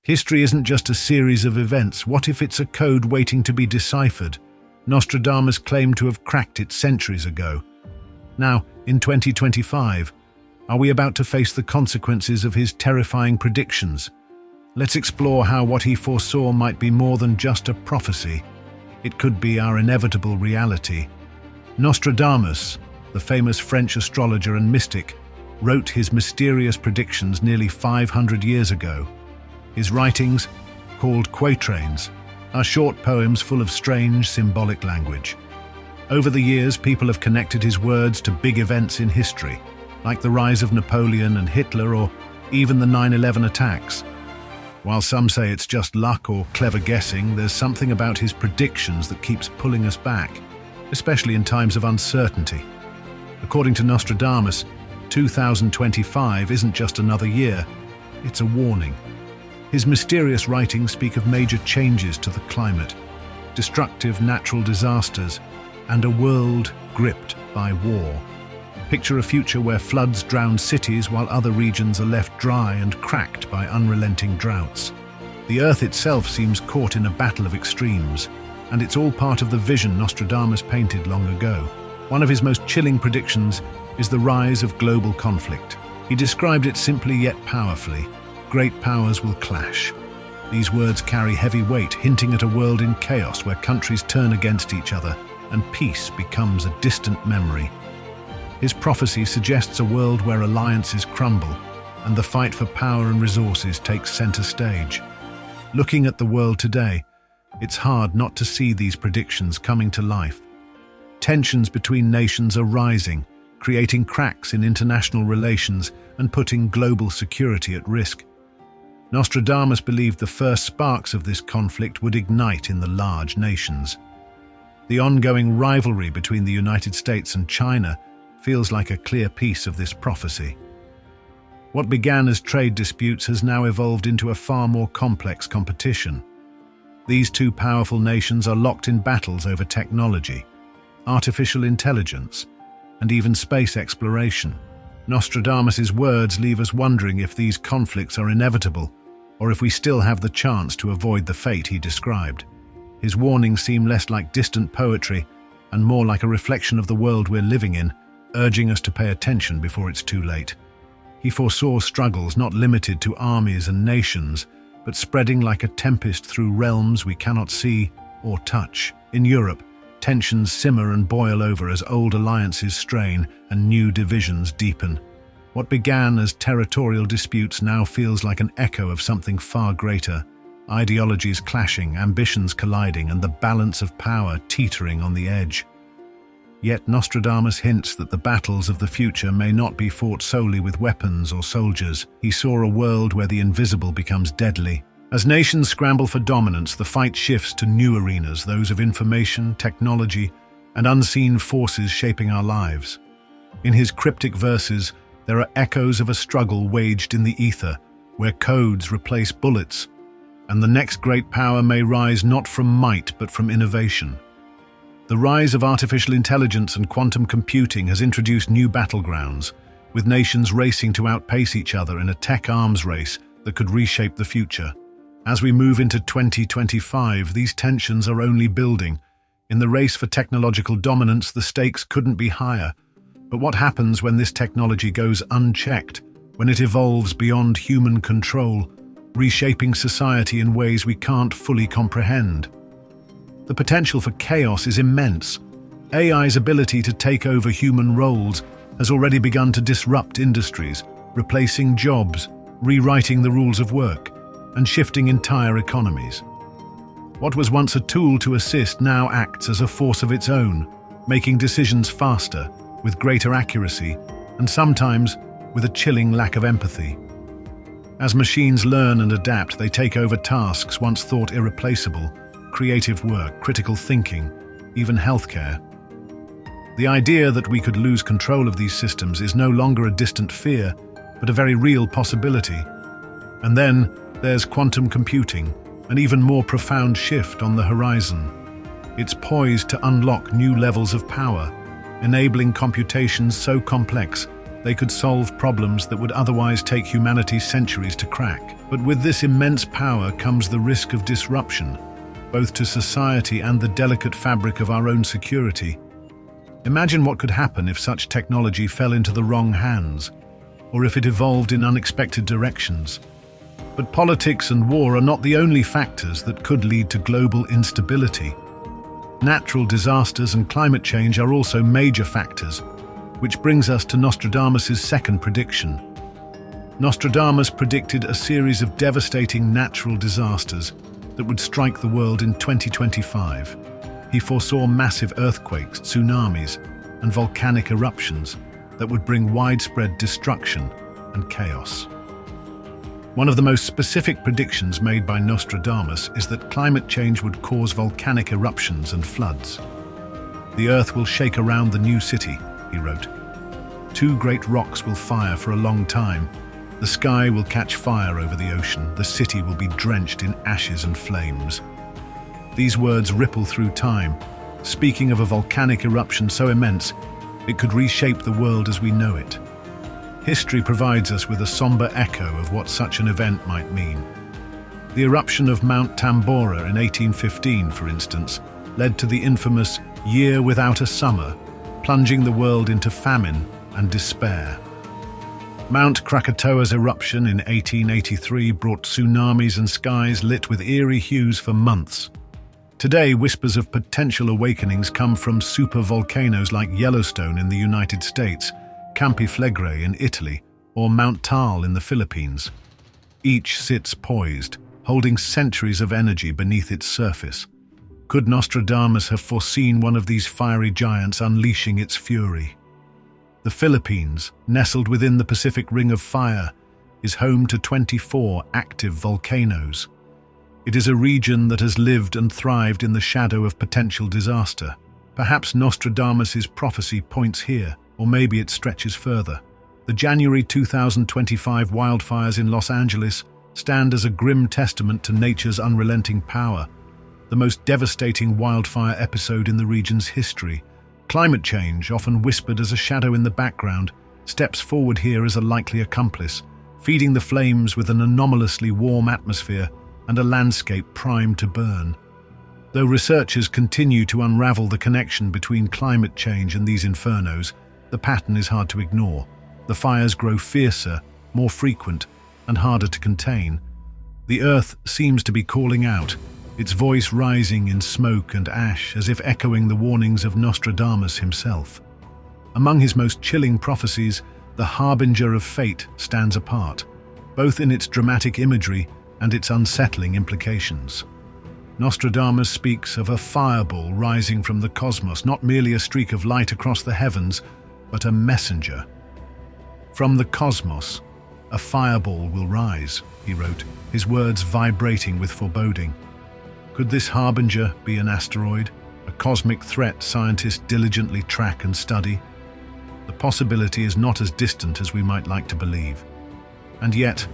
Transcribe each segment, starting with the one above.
History isn't just a series of events. What if it's a code waiting to be deciphered? Nostradamus claimed to have cracked it centuries ago. Now, in 2025, are we about to face the consequences of his terrifying predictions? Let's explore how what he foresaw might be more than just a prophecy. It could be our inevitable reality. Nostradamus, the famous French astrologer and mystic, wrote his mysterious predictions nearly 500 years ago. His writings, called quatrains, are short poems full of strange, symbolic language. Over the years, people have connected his words to big events in history, like the rise of Napoleon and Hitler or even the 9/11 attacks. While some say it's just luck or clever guessing, there's something about his predictions that keeps pulling us back, especially in times of uncertainty. According to Nostradamus, 2025 isn't just another year, it's a warning. His mysterious writings speak of major changes to the climate, destructive natural disasters, and a world gripped by war. Picture a future where floods drown cities while other regions are left dry and cracked by unrelenting droughts. The Earth itself seems caught in a battle of extremes, and it's all part of the vision Nostradamus painted long ago. One of his most chilling predictions is the rise of global conflict. He described it simply yet powerfully. Great powers will clash. These words carry heavy weight, hinting at a world in chaos where countries turn against each other and peace becomes a distant memory. His prophecy suggests a world where alliances crumble and the fight for power and resources takes center stage. Looking at the world today, it's hard not to see these predictions coming to life. Tensions between nations are rising, creating cracks in international relations and putting global security at risk. Nostradamus believed the first sparks of this conflict would ignite in the large nations. The ongoing rivalry between the United States and China feels like a clear piece of this prophecy. What began as trade disputes has now evolved into a far more complex competition. These two powerful nations are locked in battles over technology, artificial intelligence, and even space exploration. Nostradamus's words leave us wondering if these conflicts are inevitable, or if we still have the chance to avoid the fate he described. His warnings seem less like distant poetry and more like a reflection of the world we're living in, urging us to pay attention before it's too late. He foresaw struggles not limited to armies and nations, but spreading like a tempest through realms we cannot see or touch. In Europe, tensions simmer and boil over as old alliances strain and new divisions deepen. What began as territorial disputes now feels like an echo of something far greater. Ideologies clashing, ambitions colliding, and the balance of power teetering on the edge. Yet Nostradamus hints that the battles of the future may not be fought solely with weapons or soldiers. He saw a world where the invisible becomes deadly. As nations scramble for dominance, the fight shifts to new arenas, those of information, technology, and unseen forces shaping our lives. In his cryptic verses, there are echoes of a struggle waged in the ether, where codes replace bullets, and the next great power may rise not from might but from innovation. The rise of artificial intelligence and quantum computing has introduced new battlegrounds, with nations racing to outpace each other in a tech arms race that could reshape the future. As we move into 2025, these tensions are only building. In the race for technological dominance, the stakes couldn't be higher. But what happens when this technology goes unchecked, when it evolves beyond human control, reshaping society in ways we can't fully comprehend? The potential for chaos is immense. AI's ability to take over human roles has already begun to disrupt industries, replacing jobs, rewriting the rules of work, and shifting entire economies. What was once a tool to assist now acts as a force of its own, making decisions faster, with greater accuracy, and sometimes with a chilling lack of empathy. As machines learn and adapt, they take over tasks once thought irreplaceable: creative work, critical thinking, even healthcare. The idea that we could lose control of these systems is no longer a distant fear, but a very real possibility. And then there's quantum computing, an even more profound shift on the horizon. It's poised to unlock new levels of power, enabling computations so complex They could solve problems that would otherwise take humanity centuries to crack. But with this immense power comes the risk of disruption, both to society and the delicate fabric of our own security. Imagine what could happen if such technology fell into the wrong hands, or if it evolved in unexpected directions. But politics and war are not the only factors that could lead to global instability. Natural disasters and climate change are also major factors, which brings us to Nostradamus' second prediction. Nostradamus predicted a series of devastating natural disasters that would strike the world in 2025. He foresaw massive earthquakes, tsunamis, and volcanic eruptions that would bring widespread destruction and chaos. One of the most specific predictions made by Nostradamus is that climate change would cause volcanic eruptions and floods. "The earth will shake around the new city," he wrote. "Two great rocks will fire for a long time. The sky will catch fire over the ocean. The city will be drenched in ashes and flames." These words ripple through time, speaking of a volcanic eruption so immense it could reshape the world as we know it. History provides us with a somber echo of what such an event might mean. The eruption of Mount Tambora in 1815, for instance, led to the infamous Year Without a Summer, plunging the world into famine and despair. Mount Krakatoa's eruption in 1883 brought tsunamis and skies lit with eerie hues for months. Today, whispers of potential awakenings come from supervolcanoes like Yellowstone in the United States, Campi Flegrei in Italy, or Mount Taal in the Philippines. Each sits poised, holding centuries of energy beneath its surface. Could Nostradamus have foreseen one of these fiery giants unleashing its fury? The Philippines, nestled within the Pacific Ring of Fire, is home to 24 active volcanoes. It is a region that has lived and thrived in the shadow of potential disaster. Perhaps Nostradamus' prophecy points here, or maybe it stretches further. The January 2025 wildfires in Los Angeles stand as a grim testament to nature's unrelenting power, the most devastating wildfire episode in the region's history. Climate change, often whispered as a shadow in the background, steps forward here as a likely accomplice, feeding the flames with an anomalously warm atmosphere and a landscape primed to burn. Though researchers continue to unravel the connection between climate change and these infernos, the pattern is hard to ignore. The fires grow fiercer, more frequent, and harder to contain. The earth seems to be calling out, its voice rising in smoke and ash as if echoing the warnings of Nostradamus himself. Among his most chilling prophecies, the harbinger of fate stands apart, both in its dramatic imagery and its unsettling implications. Nostradamus speaks of a fireball rising from the cosmos, not merely a streak of light across the heavens, but a messenger. "From the cosmos, a fireball will rise," he wrote, his words vibrating with foreboding. Could this harbinger be an asteroid, a cosmic threat scientists diligently track and study? The possibility is not as distant as we might like to believe. And yet,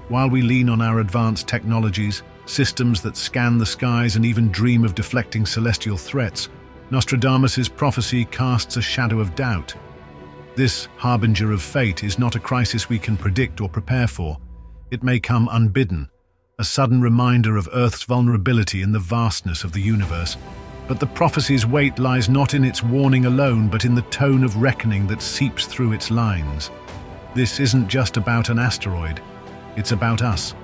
while we lean on our advanced technologies, systems that scan the skies and even dream of deflecting celestial threats, Nostradamus' prophecy casts a shadow of doubt. This harbinger of fate is not a crisis we can predict or prepare for. It may come unbidden, a sudden reminder of Earth's vulnerability in the vastness of the universe. But the prophecy's weight lies not in its warning alone, but in the tone of reckoning that seeps through its lines. This isn't just about an asteroid. It's about us,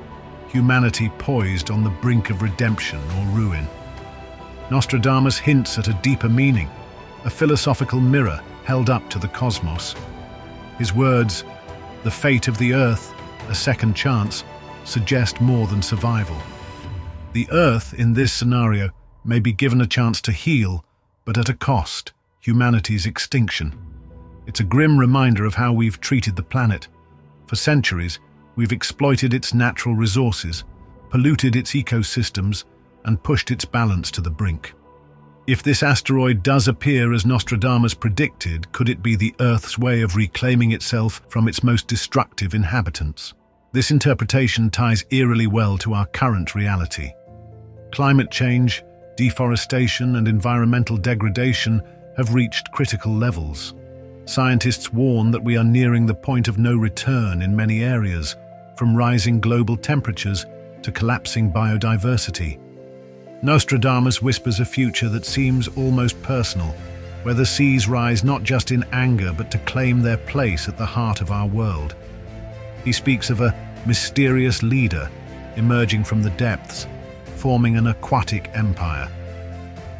humanity poised on the brink of redemption or ruin. Nostradamus hints at a deeper meaning, a philosophical mirror held up to the cosmos. His words, "The fate of the earth, a second chance," suggest more than survival. The earth, in this scenario, may be given a chance to heal, but at a cost, humanity's extinction. It's a grim reminder of how we've treated the planet. For centuries, we've exploited its natural resources, polluted its ecosystems, and pushed its balance to the brink. If this asteroid does appear as Nostradamus predicted, could it be the Earth's way of reclaiming itself from its most destructive inhabitants? This interpretation ties eerily well to our current reality. Climate change, deforestation, and environmental degradation have reached critical levels. Scientists warn that we are nearing the point of no return in many areas, from rising global temperatures to collapsing biodiversity. Nostradamus whispers a future that seems almost personal, where the seas rise not just in anger but to claim their place at the heart of our world. He speaks of a mysterious leader emerging from the depths, forming an aquatic empire.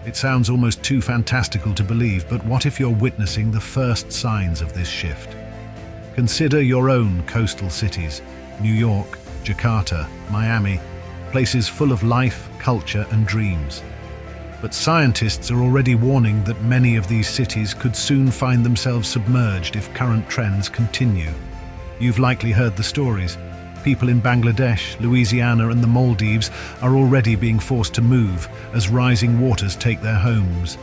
It sounds almost too fantastical to believe, but what if you're witnessing the first signs of this shift? Consider your own coastal cities: New York, Jakarta, Miami, places full of life, culture, and dreams. But scientists are already warning that many of these cities could soon find themselves submerged if current trends continue. You've likely heard the stories. People in Bangladesh, Louisiana, and the Maldives are already being forced to move as rising waters take their homes.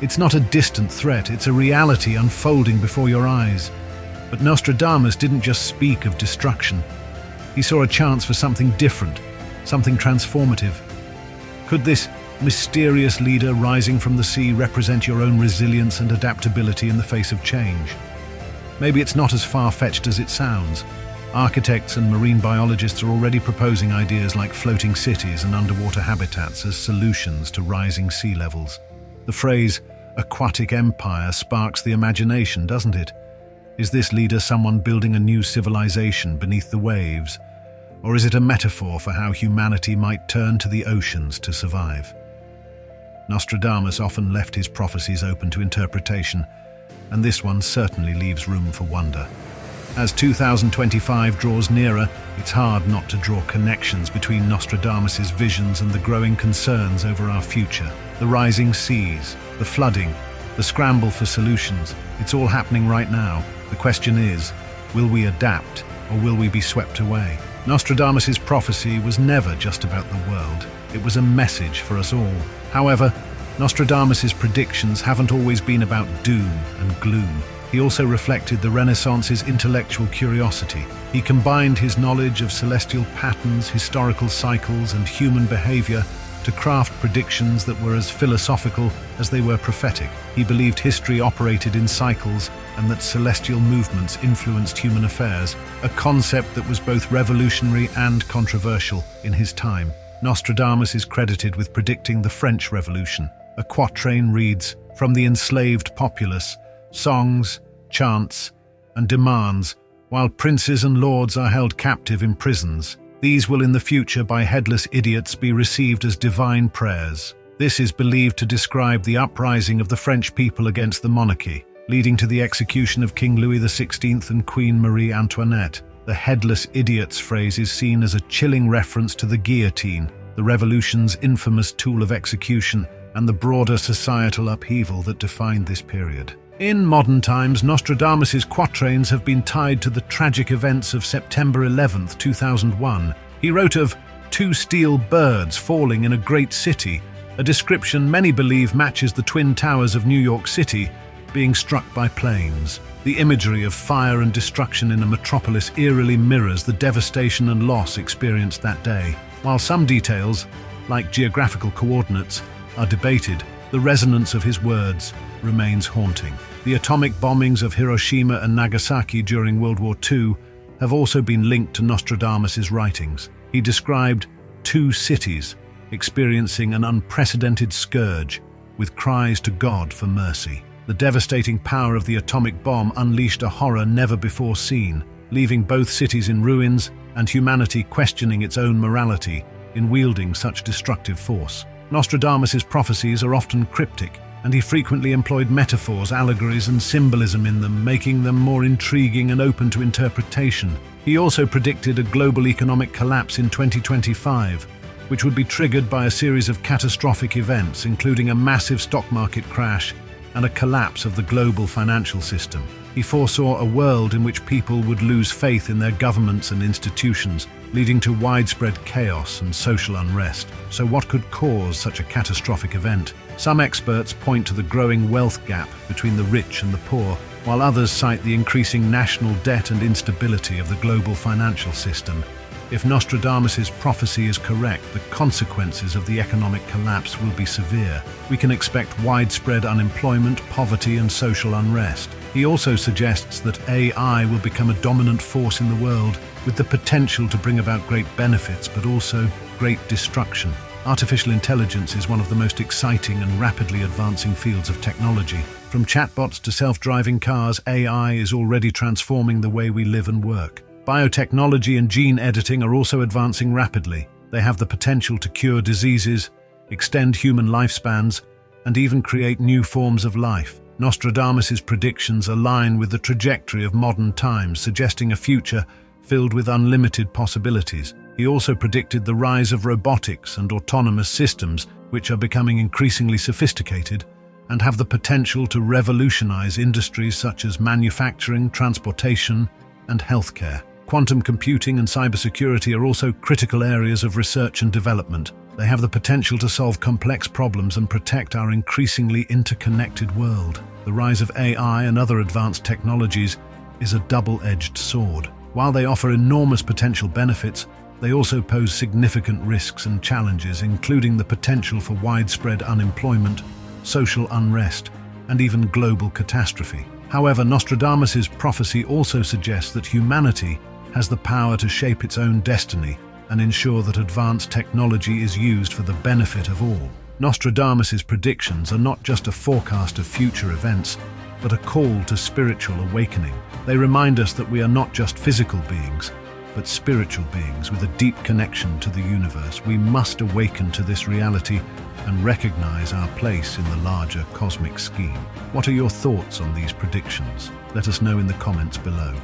It's not a distant threat, it's a reality unfolding before your eyes. But Nostradamus didn't just speak of destruction. He saw a chance for something different, something transformative. Could this mysterious leader rising from the sea represent your own resilience and adaptability in the face of change? Maybe it's not as far-fetched as it sounds. Architects and marine biologists are already proposing ideas like floating cities and underwater habitats as solutions to rising sea levels. The phrase aquatic empire sparks the imagination, doesn't it? Is this leader someone building a new civilization beneath the waves? Or is it a metaphor for how humanity might turn to the oceans to survive? Nostradamus often left his prophecies open to interpretation, and this one certainly leaves room for wonder. As 2025 draws nearer, it's hard not to draw connections between Nostradamus's visions and the growing concerns over our future. The rising seas, the flooding, the scramble for solutions, it's all happening right now. The question is, will we adapt or will we be swept away? Nostradamus's prophecy was never just about the world. It was a message for us all. However, Nostradamus's predictions haven't always been about doom and gloom. He also reflected the Renaissance's intellectual curiosity. He combined his knowledge of celestial patterns, historical cycles, and human behavior to craft predictions that were as philosophical as they were prophetic. He believed history operated in cycles and that celestial movements influenced human affairs, a concept that was both revolutionary and controversial in his time. Nostradamus is credited with predicting the French Revolution. A quatrain reads, "From the enslaved populace, songs, chants, and demands, while princes and lords are held captive in prisons, these will in the future by headless idiots be received as divine prayers." This is believed to describe the uprising of the French people against the monarchy, leading to the execution of King Louis XVI and Queen Marie Antoinette. The headless idiots phrase is seen as a chilling reference to the guillotine, the revolution's infamous tool of execution, and the broader societal upheaval that defined this period. In modern times, Nostradamus's quatrains have been tied to the tragic events of September 11, 2001. He wrote of two steel birds falling in a great city, a description many believe matches the Twin Towers of New York City being struck by planes. The imagery of fire and destruction in a metropolis eerily mirrors the devastation and loss experienced that day. While some details, like geographical coordinates, are debated, the resonance of his words remains haunting. The atomic bombings of Hiroshima and Nagasaki during World War II have also been linked to Nostradamus's writings. He described two cities experiencing an unprecedented scourge, with cries to God for mercy. The devastating power of the atomic bomb unleashed a horror never before seen, leaving both cities in ruins and humanity questioning its own morality in wielding such destructive force. Nostradamus's prophecies are often cryptic, and he frequently employed metaphors, allegories, and symbolism in them, making them more intriguing and open to interpretation. He also predicted a global economic collapse in 2025, which would be triggered by a series of catastrophic events, including a massive stock market crash and a collapse of the global financial system. He foresaw a world in which people would lose faith in their governments and institutions, leading to widespread chaos and social unrest. So what could cause such a catastrophic event? Some experts point to the growing wealth gap between the rich and the poor, while others cite the increasing national debt and instability of the global financial system. If Nostradamus' prophecy is correct, the consequences of the economic collapse will be severe. We can expect widespread unemployment, poverty, and social unrest. He also suggests that AI will become a dominant force in the world, with the potential to bring about great benefits, but also great destruction. Artificial intelligence is one of the most exciting and rapidly advancing fields of technology. From chatbots to self-driving cars, AI is already transforming the way we live and work. Biotechnology and gene editing are also advancing rapidly. They have the potential to cure diseases, extend human lifespans, and even create new forms of life. Nostradamus' predictions align with the trajectory of modern times, suggesting a future filled with unlimited possibilities. He also predicted the rise of robotics and autonomous systems, which are becoming increasingly sophisticated and have the potential to revolutionize industries such as manufacturing, transportation, and healthcare. Quantum computing and cybersecurity are also critical areas of research and development. They have the potential to solve complex problems and protect our increasingly interconnected world. The rise of AI and other advanced technologies is a double-edged sword. While they offer enormous potential benefits, they also pose significant risks and challenges, including the potential for widespread unemployment, social unrest, and even global catastrophe. However, Nostradamus' prophecy also suggests that humanity has the power to shape its own destiny and ensure that advanced technology is used for the benefit of all. Nostradamus' predictions are not just a forecast of future events, but a call to spiritual awakening. They remind us that we are not just physical beings, but spiritual beings with a deep connection to the universe. We must awaken to this reality and recognize our place in the larger cosmic scheme. What are your thoughts on these predictions? Let us know in the comments below.